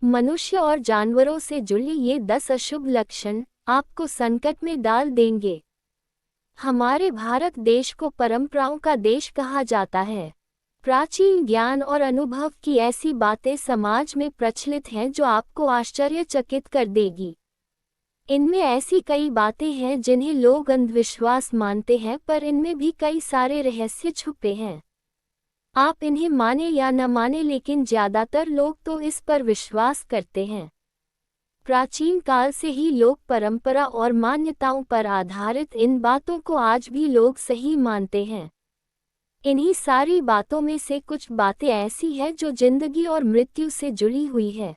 मनुष्य और जानवरों से जुड़े ये 10 अशुभ लक्षण आपको संकट में डाल देंगे। हमारे भारत देश को परंपराओं का देश कहा जाता है। प्राचीन ज्ञान और अनुभव की ऐसी बातें समाज में प्रचलित हैं जो आपको आश्चर्यचकित कर देगी। इनमें ऐसी कई बातें हैं जिन्हें लोग अंधविश्वास मानते हैं, पर इनमें भी कई सारे रहस्य छुपे हैं। आप इन्हें माने या न माने, लेकिन ज्यादातर लोग तो इस पर विश्वास करते हैं। प्राचीन काल से ही लोग परंपरा और मान्यताओं पर आधारित इन बातों को आज भी लोग सही मानते हैं। इन्हीं सारी बातों में से कुछ बातें ऐसी हैं जो जिंदगी और मृत्यु से जुड़ी हुई है।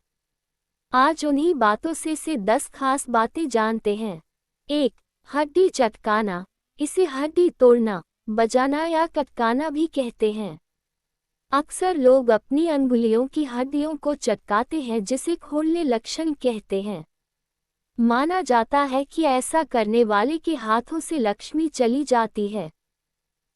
आज उन्हीं बातों से 10 खास बातें जानते हैं। 1. हड्डी चटकाना। इसे हड्डी तोड़ना, बजाना या कटकाना भी कहते हैं। अक्सर लोग अपनी अंगुलियों की हड्डियों को चटकाते हैं, जिसे खोलने लक्षण कहते हैं। माना जाता है कि ऐसा करने वाले के हाथों से लक्ष्मी चली जाती है।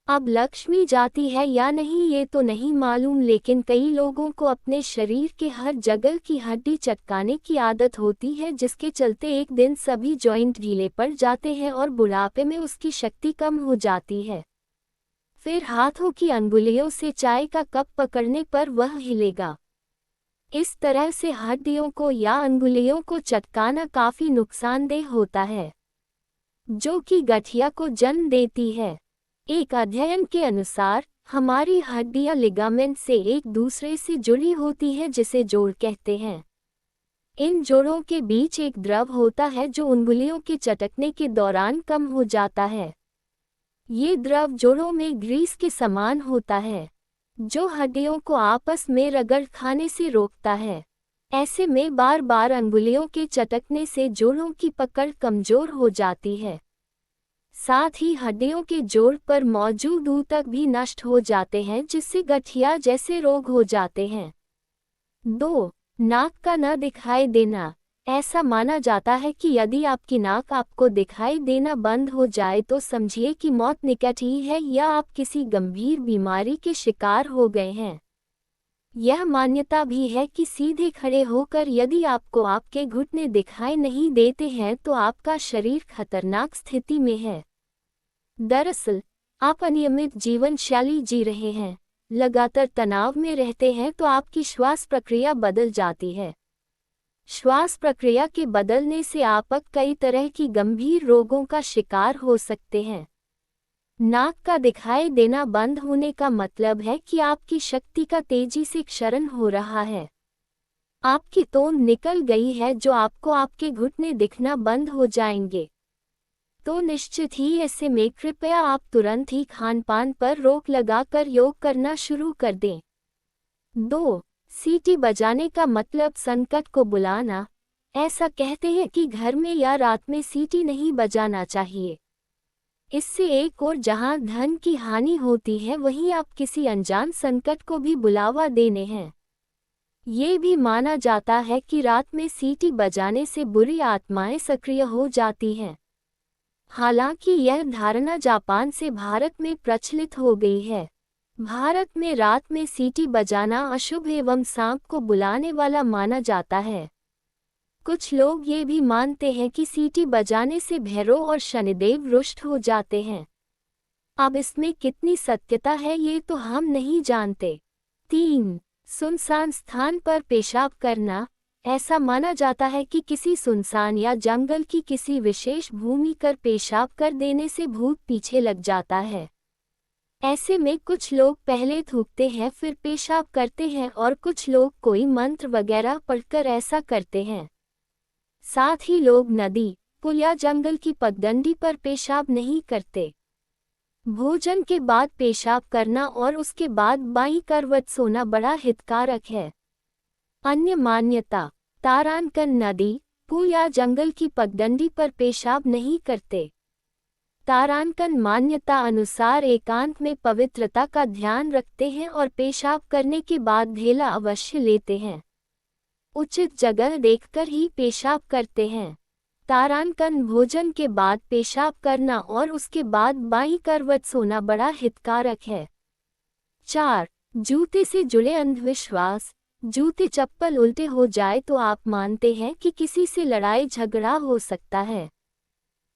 अब लक्ष्मी जाती है या नहीं ये तो नहीं मालूम, लेकिन कई लोगों को अपने शरीर के हर जगह की हड्डी चटकाने की आदत होती है, जिसके चलते एक दिन सभी जॉइंट ढीले पड़ जाते हैं और बुढ़ापे में उसकी शक्ति कम हो जाती है। फिर हाथों की अंगुलियों से चाय का कप पकड़ने पर वह हिलेगा। इस तरह से हड्डियों को या अंगुलियों को चटकाना काफी नुकसानदेह होता है, जो कि गठिया को जन्म देती है। एक अध्ययन के अनुसार हमारी हड्डियां लिगामेंट से एक दूसरे से जुड़ी होती है, जिसे जोड़ कहते हैं। इन जोड़ों के बीच एक द्रव होता है जो अंगुलियों के चटकने के दौरान कम हो जाता है। ये द्रव जोड़ों में ग्रीस के समान होता है, जो हड्डियों को आपस में रगड़ खाने से रोकता है। ऐसे में बार बार अंगुलियों के चटकने से जोड़ों की पकड़ कमजोर हो जाती है। साथ ही हड्डियों के जोड़ पर मौजूद ऊतक भी नष्ट हो जाते हैं, जिससे गठिया जैसे रोग हो जाते हैं। 2. नाक का न दिखाई देना। ऐसा माना जाता है कि यदि आपकी नाक आपको दिखाई देना बंद हो जाए तो समझिए कि मौत निकट ही है या आप किसी गंभीर बीमारी के शिकार हो गए हैं। यह मान्यता भी है कि सीधे खड़े होकर यदि आपको आपके घुटने दिखाई नहीं देते हैं तो आपका शरीर खतरनाक स्थिति में है। दरअसल आप अनियमित जीवन शैली जी रहे हैं, लगातार तनाव में रहते हैं, तो आपकी श्वास प्रक्रिया बदल जाती है। श्वास प्रक्रिया के बदलने से आप कई तरह की गंभीर रोगों का शिकार हो सकते हैं। नाक का दिखाई देना बंद होने का मतलब है कि आपकी शक्ति का तेजी से क्षरण हो रहा है। आपकी तोंद निकल गई है, जो आपको आपके घुटने दिखना बंद हो जाएंगे। तो निश्चित ही ऐसे में कृपया आप तुरंत ही खानपान पर रोक लगाकर योग करना शुरू कर दें। 2. सीटी बजाने का मतलब संकट को बुलाना। ऐसा कहते हैं कि घर में या रात में सीटी नहीं बजाना चाहिए। इससे एक और जहां धन की हानि होती है, वहीं आप किसी अनजान संकट को भी बुलावा देने हैं। ये भी माना जाता है कि रात में सीटी बजाने से बुरी आत्माएं सक्रिय हो जाती हैं। हालांकि यह धारणा जापान से भारत में प्रचलित हो गई है। भारत में रात में सीटी बजाना अशुभ एवं सांप को बुलाने वाला माना जाता है। कुछ लोग ये भी मानते हैं कि सीटी बजाने से भैरव और शनिदेव रुष्ट हो जाते हैं। अब इसमें कितनी सत्यता है ये तो हम नहीं जानते। 3. सुनसान स्थान पर पेशाब करना। ऐसा माना जाता है कि किसी सुनसान या जंगल की किसी विशेष भूमि पर पेशाब कर देने से भूत पीछे लग जाता है। ऐसे में कुछ लोग पहले थूकते हैं फिर पेशाब करते हैं, और कुछ लोग कोई मंत्र वगैरह पढ़कर ऐसा करते हैं। साथ ही लोग नदी, पुल या जंगल की पगडंडी पर पेशाब नहीं करते। भोजन के बाद पेशाब करना और उसके बाद बाईं करवट सोना बड़ा हितकारक है। अन्य मान्यता, तारांकन नदी, पुल या जंगल की पगडंडी पर पेशाब नहीं करते। तारांकन मान्यता अनुसार एकांत में पवित्रता का ध्यान रखते हैं और पेशाब करने के बाद ढेला अवश्य लेते हैं। उचित जगह देखकर ही पेशाब करते हैं। तारांकन भोजन के बाद पेशाब करना और उसके बाद बाईं करवट सोना बड़ा हितकारक है। 4. जूते से जुड़े अंधविश्वास। जूते चप्पल उल्टे हो जाए तो आप मानते हैं कि किसी से लड़ाई झगड़ा हो सकता है।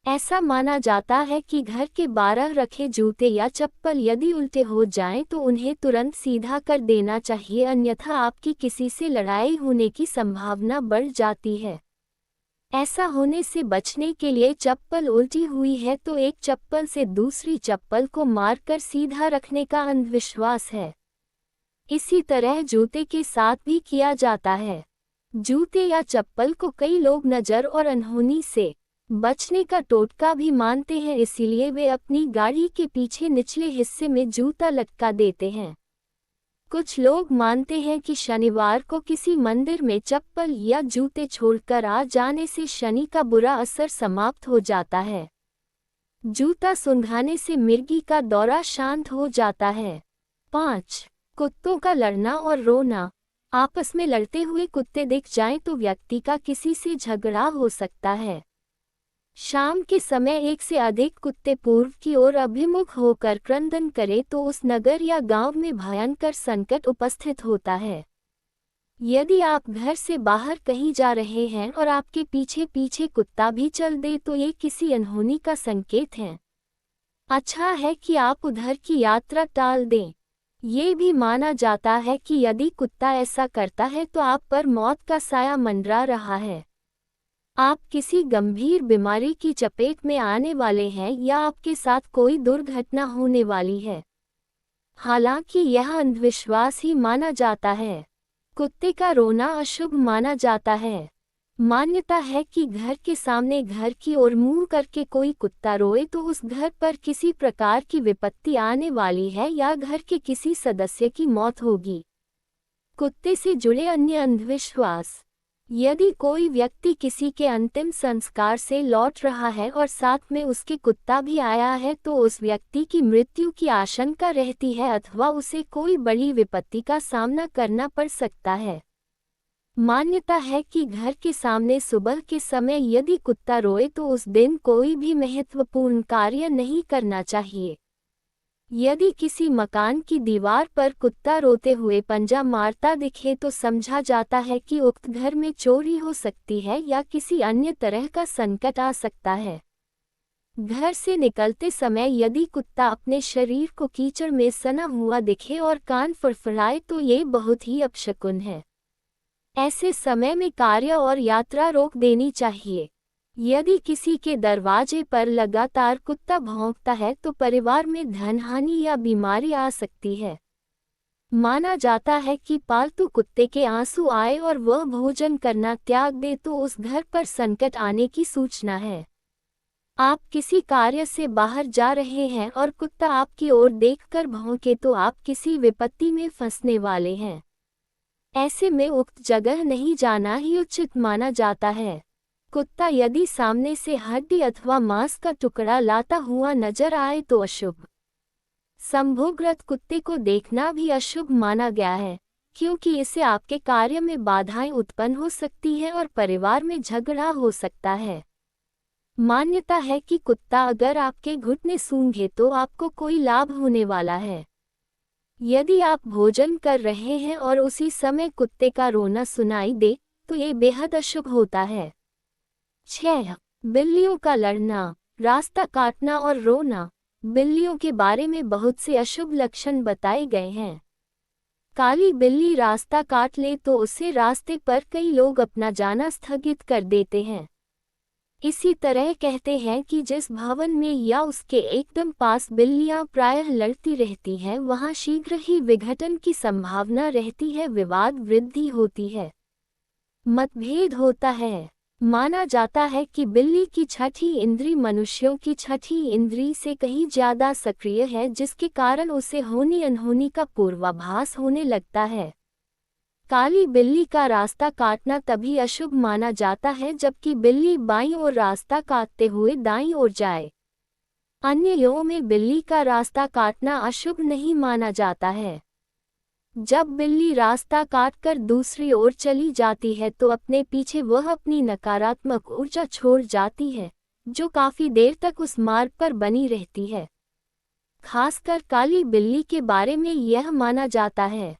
ऐसा माना जाता है कि घर के 12 रखे जूते या चप्पल यदि उल्टे हो जाएं तो उन्हें तुरंत सीधा कर देना चाहिए, अन्यथा आपकी किसी से लड़ाई होने की संभावना बढ़ जाती है। ऐसा होने से बचने के लिए चप्पल उल्टी हुई है तो एक चप्पल से दूसरी चप्पल को मारकर सीधा रखने का अंधविश्वास है। इसी तरह जूते के साथ भी किया जाता है। जूते या चप्पल को कई लोग नज़र और अनहोनी से बचने का टोटका भी मानते हैं, इसीलिए वे अपनी गाड़ी के पीछे निचले हिस्से में जूता लटका देते हैं। कुछ लोग मानते हैं कि शनिवार को किसी मंदिर में चप्पल या जूते छोड़कर आ जाने से शनि का बुरा असर समाप्त हो जाता है। जूता सूंघाने से मिर्गी का दौरा शांत हो जाता है। 5. कुत्तों का लड़ना और रोना। आपस में लड़ते हुए कुत्ते दिख जाएं तो व्यक्ति का किसी से झगड़ा हो सकता है। शाम के समय एक से अधिक कुत्ते पूर्व की ओर अभिमुख होकर क्रंदन करें तो उस नगर या गांव में भयंकर संकट उपस्थित होता है। यदि आप घर से बाहर कहीं जा रहे हैं और आपके पीछे पीछे कुत्ता भी चल दे तो ये किसी अनहोनी का संकेत है। अच्छा है कि आप उधर की यात्रा टाल दें। ये भी माना जाता है कि यदि कुत्ता ऐसा करता है तो आप पर मौत का साया मंडरा रहा है। आप किसी गंभीर बीमारी की चपेट में आने वाले हैं या आपके साथ कोई दुर्घटना होने वाली है। हालांकि यह अंधविश्वास ही माना जाता है। कुत्ते का रोना अशुभ माना जाता है। मान्यता है कि घर के सामने घर की ओर मुंह करके कोई कुत्ता रोए तो उस घर पर किसी प्रकार की विपत्ति आने वाली है या घर के किसी सदस्य की मौत होगी। कुत्ते से जुड़े अन्य अंधविश्वास। यदि कोई व्यक्ति किसी के अंतिम संस्कार से लौट रहा है और साथ में उसके कुत्ता भी आया है तो उस व्यक्ति की मृत्यु की आशंका रहती है अथवा उसे कोई बड़ी विपत्ति का सामना करना पड़ सकता है। मान्यता है कि घर के सामने सुबह के समय यदि कुत्ता रोए तो उस दिन कोई भी महत्वपूर्ण कार्य नहीं करना चाहिए। यदि किसी मकान की दीवार पर कुत्ता रोते हुए पंजा मारता दिखे तो समझा जाता है कि उक्त घर में चोरी हो सकती है या किसी अन्य तरह का संकट आ सकता है। घर से निकलते समय यदि कुत्ता अपने शरीर को कीचड़ में सना हुआ दिखे और कान फड़फड़ाए तो ये बहुत ही अपशकुन है। ऐसे समय में कार्य और यात्रा रोक देनी चाहिए। यदि किसी के दरवाजे पर लगातार कुत्ता भौंकता है तो परिवार में धनहानि या बीमारी आ सकती है। माना जाता है कि पालतू कुत्ते के आंसू आए और वह भोजन करना त्याग दे तो उस घर पर संकट आने की सूचना है। आप किसी कार्य से बाहर जा रहे हैं और कुत्ता आपकी ओर देखकर भौंके तो आप किसी विपत्ति में फंसने वाले हैं। ऐसे में उक्त जगह नहीं जाना ही उचित माना जाता है। कुत्ता यदि सामने से हड्डी अथवा मांस का टुकड़ा लाता हुआ नजर आए तो अशुभ। संभोगरत कुत्ते को देखना भी अशुभ माना गया है, क्योंकि इससे आपके कार्य में बाधाएं उत्पन्न हो सकती हैं और परिवार में झगड़ा हो सकता है। मान्यता है कि कुत्ता अगर आपके घुटने सूंघे तो आपको कोई लाभ होने वाला है। यदि आप भोजन कर रहे हैं और उसी समय कुत्ते का रोना सुनाई दे तो ये बेहद अशुभ होता है। 6. बिल्लियों का लड़ना, रास्ता काटना और रोना। बिल्लियों के बारे में बहुत से अशुभ लक्षण बताए गए हैं। काली बिल्ली रास्ता काट ले तो उसे रास्ते पर कई लोग अपना जाना स्थगित कर देते हैं। इसी तरह कहते हैं कि जिस भवन में या उसके एकदम पास बिल्लियां प्रायः लड़ती रहती हैं वहां शीघ्र ही विघटन की संभावना रहती है, विवाद वृद्धि होती है, मतभेद होता है। माना जाता है कि बिल्ली की छठी इंद्री मनुष्यों की छठी इंद्री से कहीं ज्यादा सक्रिय है, जिसके कारण उसे होनी अनहोनी का पूर्वाभास होने लगता है। काली बिल्ली का रास्ता काटना तभी अशुभ माना जाता है जबकि बिल्ली बाईं ओर रास्ता काटते हुए दाईं ओर जाए। अन्य यों में बिल्ली का रास्ता काटना अशुभ नहीं माना जाता है। जब बिल्ली रास्ता काटकर दूसरी ओर चली जाती है तो अपने पीछे वह अपनी नकारात्मक ऊर्जा छोड़ जाती है, जो काफी देर तक उस मार्ग पर बनी रहती है। खासकर काली बिल्ली के बारे में यह माना जाता है,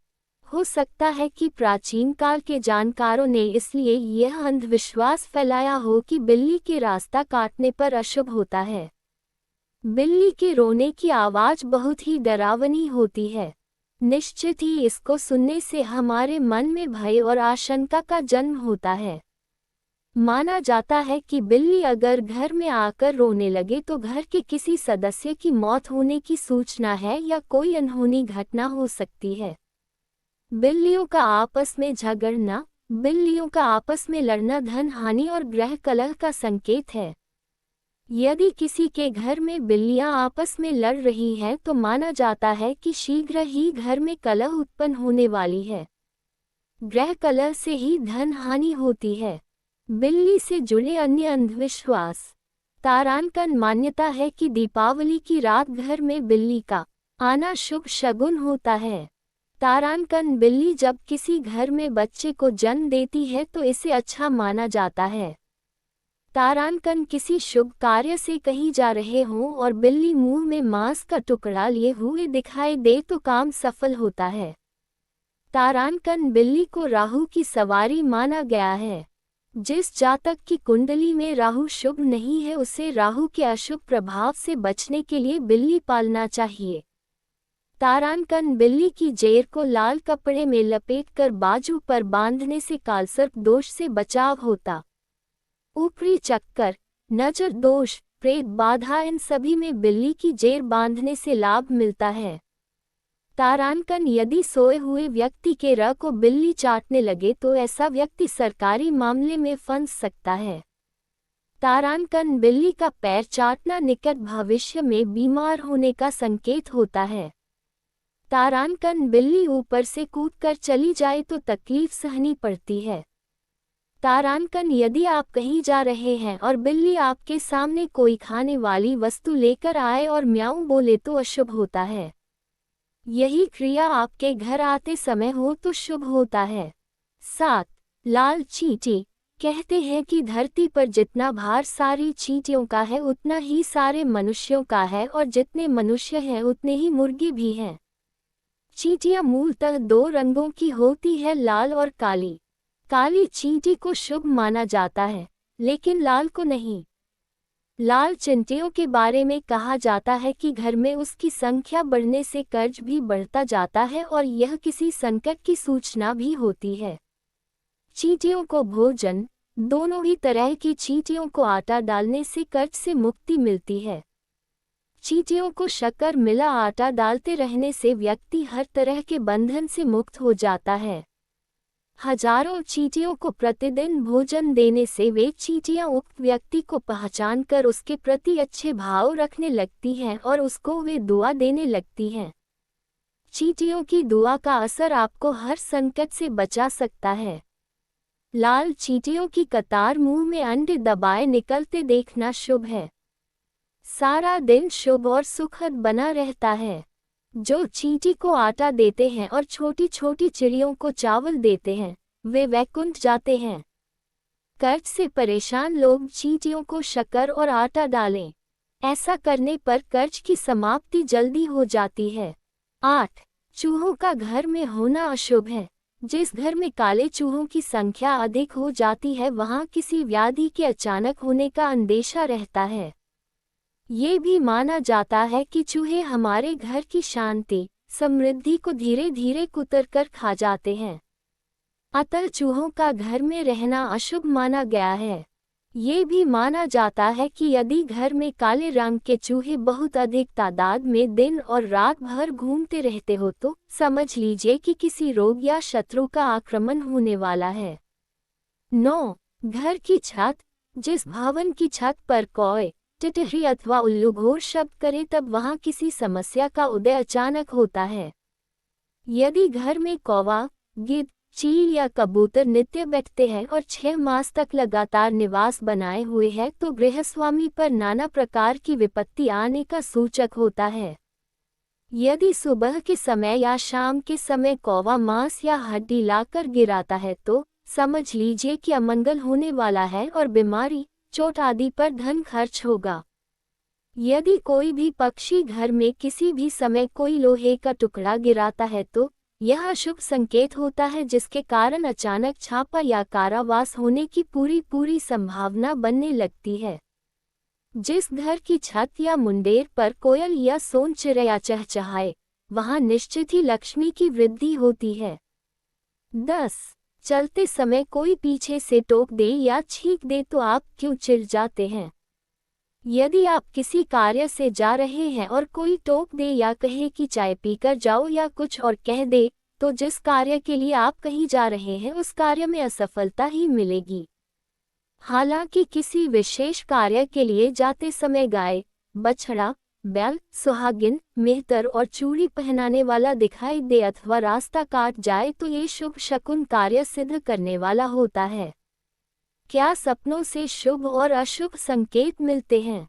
हो सकता है कि प्राचीन काल के जानकारों ने इसलिए यह अंधविश्वास फैलाया हो कि बिल्ली के रास्ता काटने पर अशुभ होता है। बिल्ली के रोने की आवाज बहुत ही डरावनी होती है। निश्चित ही इसको सुनने से हमारे मन में भय और आशंका का जन्म होता है। माना जाता है कि बिल्ली अगर घर में आकर रोने लगे तो घर के किसी सदस्य की मौत होने की सूचना है या कोई अनहोनी घटना हो सकती है। बिल्लियों का आपस में झगड़ना, बिल्लियों का आपस में लड़ना धन हानि और ग्रह कलह का संकेत है। यदि किसी के घर में बिल्लियां आपस में लड़ रही हैं तो माना जाता है कि शीघ्र ही घर में कलह उत्पन्न होने वाली है। ग्रह कलह से ही धन हानि होती है। बिल्ली से जुड़े अन्य अंधविश्वास। तारांकन मान्यता है कि दीपावली की रात घर में बिल्ली का आना शुभ शगुन होता है। तारांकन बिल्ली जब किसी घर में बच्चे को जन्म देती है तो इसे अच्छा माना जाता है। तारांकन किसी शुभ कार्य से कहीं जा रहे हों और बिल्ली मुंह में मांस का टुकड़ा लिए हुए दिखाई दे तो काम सफल होता है। तारांकन बिल्ली को राहु की सवारी माना गया है। जिस जातक की कुंडली में राहु शुभ नहीं है उसे राहु के अशुभ प्रभाव से बचने के लिए बिल्ली पालना चाहिए। तारांकन बिल्ली की जेर को लाल कपड़े में लपेटकर बाजू पर बांधने से कालसर्प दोष से बचाव होता। ऊपरी चक्कर, नजर दोष, प्रेत बाधा इन सभी में बिल्ली की जेर बांधने से लाभ मिलता है। तारांकन यदि सोए हुए व्यक्ति के रग को बिल्ली चाटने लगे तो ऐसा व्यक्ति सरकारी मामले में फंस सकता है। तारांकन बिल्ली का पैर चाटना निकट भविष्य में बीमार होने का संकेत होता है। तारांकन बिल्ली ऊपर से कूदकर चली जाए तो तकलीफ सहनी पड़ती है। तारांकन यदि आप कहीं जा रहे हैं और बिल्ली आपके सामने कोई खाने वाली वस्तु लेकर आए और म्याऊं बोले तो अशुभ होता है। यही क्रिया आपके घर आते समय हो तो शुभ होता है। 7. लाल चींटी। कहते हैं कि धरती पर जितना भार सारी चींटियों का है उतना ही सारे मनुष्यों का है और जितने मनुष्य हैं उतने ही मुर्गी भी हैं। चींटियां मूलतः 2 रंगों की होती है, लाल और काली। काली चींटी को शुभ माना जाता है लेकिन लाल को नहीं। लाल चींटियों के बारे में कहा जाता है कि घर में उसकी संख्या बढ़ने से कर्ज भी बढ़ता जाता है और यह किसी संकट की सूचना भी होती है। चींटियों को भोजन। दोनों ही तरह की चींटियों को आटा डालने से कर्ज से मुक्ति मिलती है। चींटियों को शक्कर मिला आटा डालते रहने से व्यक्ति हर तरह के बंधन से मुक्त हो जाता है। हजारों चींटियों को प्रतिदिन भोजन देने से वे चींटियां उक्त व्यक्ति को पहचान कर उसके प्रति अच्छे भाव रखने लगती हैं और उसको वे दुआ देने लगती हैं। चींटियों की दुआ का असर आपको हर संकट से बचा सकता है। लाल चींटियों की कतार मुंह में अंडे दबाए निकलते देखना शुभ है। सारा दिन शुभ और सुखद बना रहता है। जो चींटी को आटा देते हैं और छोटी छोटी चिड़ियों को चावल देते हैं वे वैकुंठ जाते हैं। कर्ज से परेशान लोग चींटियों को शक्कर और आटा डालें। ऐसा करने पर कर्ज की समाप्ति जल्दी हो जाती है। 8. चूहों का घर में होना अशुभ है। जिस घर में काले चूहों की संख्या अधिक हो जाती है वहां किसी व्याधि के अचानक होने का अंदेशा रहता है। ये भी माना जाता है कि चूहे हमारे घर की शांति, समृद्धि को धीरे धीरे कुतर कर खा जाते हैं। अतः चूहों का घर में रहना अशुभ माना गया है। ये भी माना जाता है कि यदि घर में काले रंग के चूहे बहुत अधिक तादाद में दिन और रात भर घूमते रहते हो तो समझ लीजिए कि किसी रोग या शत्रु का आक्रमण होने वाला है। 9. घर की छत। जिस भवन की छत पर कौए, टिटहरी अथवा उल्लू घोर शब्द करे तब वहां किसी समस्या का उदय अचानक होता है। यदि घर में कौवा, गिद्ध, चील या कबूतर नित्य बैठते हैं और 6 मास तक लगातार निवास बनाए हुए हैं तो गृहस्वामी पर नाना प्रकार की विपत्ति आने का सूचक होता है। यदि सुबह के समय या शाम के समय कौवा मांस या हड्डी लाकर गिराता है तो समझ लीजिए कि अमंगल होने वाला है और बीमारी, चोट आदि पर धन खर्च होगा। यदि कोई भी पक्षी घर में किसी भी समय कोई लोहे का टुकड़ा गिराता है तो यह अशुभ संकेत होता है जिसके कारण अचानक छापा या कारावास होने की पूरी संभावना बनने लगती है। जिस घर की छत या मुंडेर पर कोयल या सोन चिड़िया चहचहाए, वहां निश्चित ही लक्ष्मी की वृद्धि होती है। 10. चलते समय कोई पीछे से टोक दे या छींक दे तो आप क्यों चिढ़ जाते हैं? यदि आप किसी कार्य से जा रहे हैं और कोई टोक दे या कहे कि चाय पीकर जाओ या कुछ और कह दे, तो जिस कार्य के लिए आप कहीं जा रहे हैं उस कार्य में असफलता ही मिलेगी। हालांकि किसी विशेष कार्य के लिए जाते समय गाय, बछड़ा, बैल, सुहागिन, मेहतर और चूड़ी पहनाने वाला दिखाई दे अथवा रास्ता काट जाए तो ये शुभ शकुन कार्य सिद्ध करने वाला होता है। क्या सपनों से शुभ और अशुभ संकेत मिलते हैं?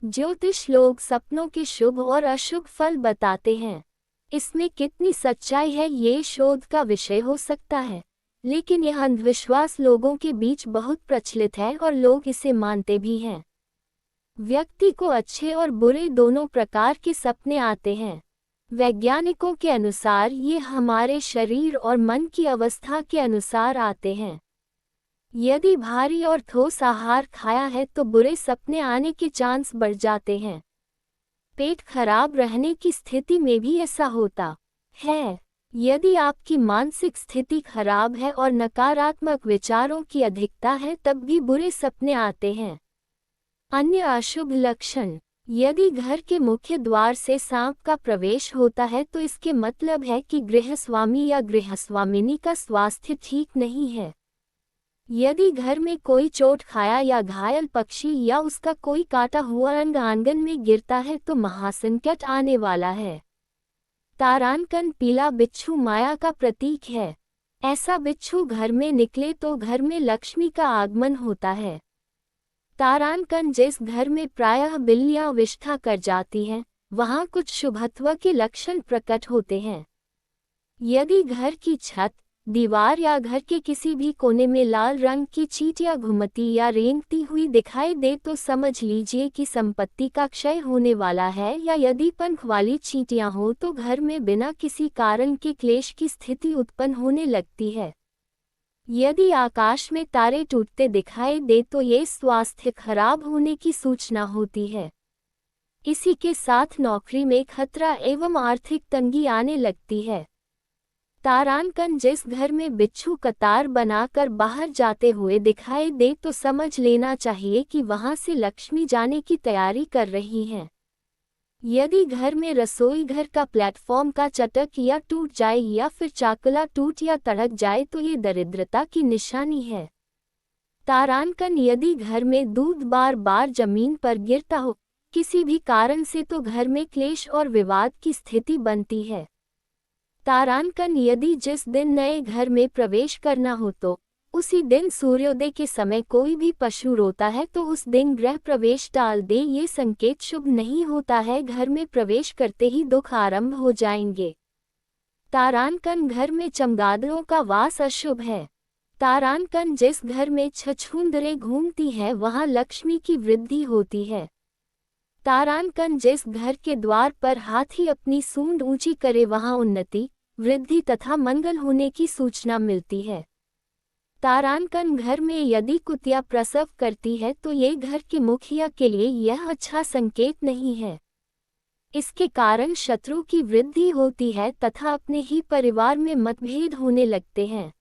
ज्योतिष लोग सपनों के शुभ और अशुभ फल बताते हैं। इसमें कितनी सच्चाई है ये शोध का विषय हो सकता है, लेकिन यह अंधविश्वास लोगों के बीच बहुत प्रचलित है और लोग इसे मानते भी हैं। व्यक्ति को अच्छे और बुरे दोनों प्रकार के सपने आते हैं। वैज्ञानिकों के अनुसार ये हमारे शरीर और मन की अवस्था के अनुसार आते हैं। यदि भारी और ठोस आहार खाया है तो बुरे सपने आने के चांस बढ़ जाते हैं। पेट खराब रहने की स्थिति में भी ऐसा होता है। यदि आपकी मानसिक स्थिति खराब है और नकारात्मक विचारों की अधिकता है तब भी बुरे सपने आते हैं। अन्य अशुभ लक्षण: यदि घर के मुख्य द्वार से सांप का प्रवेश होता है तो इसके मतलब है कि गृहस्वामी या गृहस्वामिनी का स्वास्थ्य ठीक नहीं है। यदि घर में कोई चोट खाया या घायल पक्षी या उसका कोई काटा हुआ अंग आंगन में गिरता है तो महासंकट आने वाला है। तारांकन पीला बिच्छू माया का प्रतीक है। ऐसा बिच्छू घर में निकले तो घर में लक्ष्मी का आगमन होता है। तारांकन जिस घर में प्रायः बिल्लियां विष्ठा कर जाती हैं, वहां कुछ शुभत्व के लक्षण प्रकट होते हैं। यदि घर की छत, दीवार या घर के किसी भी कोने में लाल रंग की चींटियां घूमती या रेंगती हुई दिखाई दे तो समझ लीजिए कि संपत्ति का क्षय होने वाला है, या यदि पंख वाली चींटियां हो तो घर में बिना किसी कारण के क्लेश की स्थिति उत्पन्न होने लगती है। यदि आकाश में तारे टूटते दिखाई दे तो ये स्वास्थ्य खराब होने की सूचना होती है। इसी के साथ नौकरी में खतरा एवं आर्थिक तंगी आने लगती है। तारांकन जिस घर में बिच्छू कतार बनाकर बाहर जाते हुए दिखाई दे तो समझ लेना चाहिए कि वहां से लक्ष्मी जाने की तैयारी कर रही हैं। यदि घर में रसोई घर का प्लेटफॉर्म का चटक या टूट जाए या फिर चाकला टूट या तड़क जाए तो ये दरिद्रता की निशानी है। तारांकन यदि घर में दूध बार बार जमीन पर गिरता हो किसी भी कारण से तो घर में क्लेश और विवाद की स्थिति बनती है। तारांकन यदि जिस दिन नए घर में प्रवेश करना हो तो उसी दिन सूर्योदय के समय कोई भी पशु रोता है तो उस दिन गृह प्रवेश टाल दे, ये संकेत शुभ नहीं होता है। घर में प्रवेश करते ही दुख आरंभ हो जाएंगे। तारांकन घर में चमगादड़ों का वास अशुभ है। तारांकन जिस घर में छछूंदरें घूमती हैं वहां लक्ष्मी की वृद्धि होती है। तारांकन जिस घर के द्वार पर हाथी अपनी सूंड ऊंची करे वहां उन्नति, वृद्धि तथा मंगल होने की सूचना मिलती है। तारांकन घर में यदि कुतिया प्रसव करती है तो ये घर के मुखिया के लिए यह अच्छा संकेत नहीं है। इसके कारण शत्रु की वृद्धि होती है तथा अपने ही परिवार में मतभेद होने लगते हैं।